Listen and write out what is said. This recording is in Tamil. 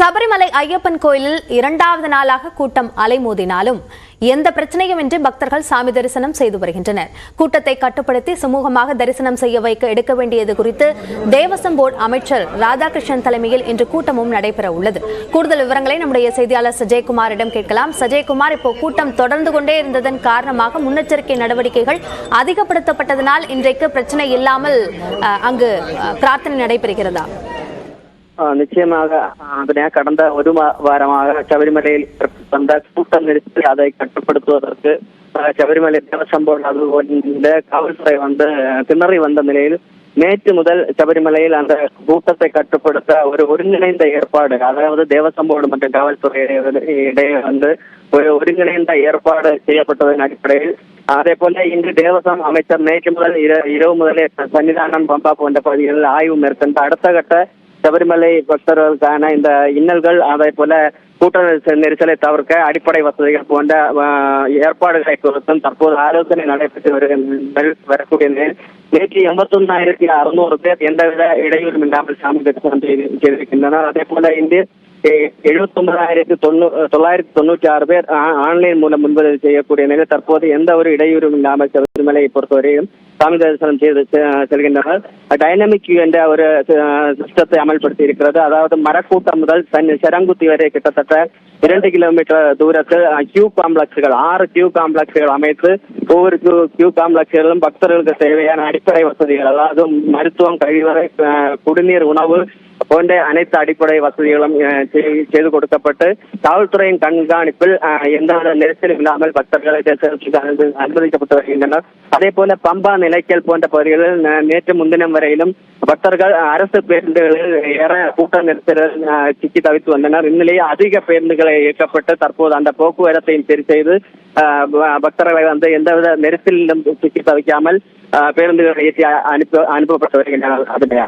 சபரிமலை ஐயப்பன் கோயிலில் இரண்டாவது நாளாக கூட்டம் அலைமோதினாலும் எந்த பிரச்சனையும் இன்றி பக்தர்கள் சாமி தரிசனம் செய்து வருகின்றனர். கூட்டத்தை கட்டுப்படுத்தி சுமூகமாக தரிசனம் செய்ய வைக்க எடுக்க வேண்டியது குறித்து தேவசம் போர்டு அமைச்சர் ராதாகிருஷ்ணன் தலைமையில் இன்று கூட்டமும் நடைபெற உள்ளது. கூடுதல் விவரங்களை நம்முடைய செய்தியாளர் சஜயகுமாரிடம் கேட்கலாம். சஜயகுமார், இப்போ கூட்டம் தொடர்ந்து கொண்டே இருந்ததன் காரணமாக முன்னெச்சரிக்கை நடவடிக்கைகள் அதிகப்படுத்தப்பட்டதனால் இன்றைக்கு பிரச்சனை இல்லாமல் அங்கு பிரார்த்தனை நடைபெறுகிறதா? நிச்சயமாக கடந்த ஒரு வாரமாக சபரிமலையில் வந்த கூட்டம் நிறுத்தி அதை கட்டுப்படுத்துவதற்கு சபரிமலை தேவசம் போர்டு காவல்துறை திணறி வந்த நிலையில் நேற்று முதல் சபரிமலையில் அந்த கூட்டத்தை கட்டுப்படுத்த ஒரு ஒருங்கிணைந்த ஏற்பாடு, அதாவது தேவசம் போர்டு மற்றும் காவல்துறை இடையே ஒரு ஒருங்கிணைந்த ஏற்பாடு செய்யப்பட்டதன் அடிப்படையில் அதே போல இன்று தேவசம் அமைச்சர் நேற்று முதல் இரவு முதலே சன்னிதானம் பம்பா போன்ற பகுதிகளில் ஆய்வு மேற்கொண்டு அடுத்த கட்ட சபரிமலை பக்தர்களுக்கான இந்த இன்னல்கள் அதே போல கூட்ட நெரிசலை தவிர்க்க அடிப்படை வசதிகள் போன்ற ஏற்பாடுகளை குறித்தும் தற்போது ஆலோசனை நடைபெற்று வரக்கூடிய நேற்று 81,600 பேர் எந்தவித இடையூறும் இல்லாமல் சாமி தரிசனம் செய்திருக்கின்றனர். அதே போல இன்று 79,996 பேர் ஆன்லைன் மூலம் முன்பதிவு செய்யக்கூடிய நிலை தற்போது எந்த ஒரு இடையூறும் இல்லாமல் சபரிமலையை பொறுத்தவரையும் சாமி தரிசனம் செய்து செல்கின்றனர். டைனமிக் என்ற ஒரு சிஸ்டத்தை அமல்படுத்தி இருக்கிறது. அதாவது மரக்கூட்டம் முதல் செரங்குத்தி வரை கிட்டத்தட்ட 2 கிலோமீட்டர் தூரத்தில் கியூ காம்ப்ளெக்ஸ்கள் 6 கியூ காம்ப்ளெக்ஸ்கள் அமைத்து ஒவ்வொரு கியூ காம்ப்ளெக்ஸ்களிலும் பக்தர்களுக்கு தேவையான அடிப்படை வசதிகள், அதாவது மருத்துவம், கழிவறை, குடிநீர், உணவு போன்ற அனைத்து அடிப்படை வசதிகளும் செய்து கொடுக்கப்பட்டு காவல்துறையின் கண்காணிப்பில் எந்தவித நெரிசலும் இல்லாமல் பக்தர்களை அனுமதிக்கப்பட்டு வருகின்றனர். அதே போல பம்பா, நிலைக்கல் போன்ற பகுதிகளில் நேற்று முன்தினம் வரையிலும் பக்தர்கள் அரசு பேருந்துகளில் ஏற கூட்ட நெரிசலில் சிக்கி தவித்து வந்தனர். இந்நிலையில் அதிக பேருந்துகளை இயக்கப்பட்டு தற்போது அந்த போக்குவரத்தையும் சரி செய்து பக்தர்களை எந்தவித நெரிசலிலும் சிக்கி தவிக்காமல் பேருந்துகளை ஏற்றி அனுப்பப்பட்டு வருகின்றனர். அதுமையா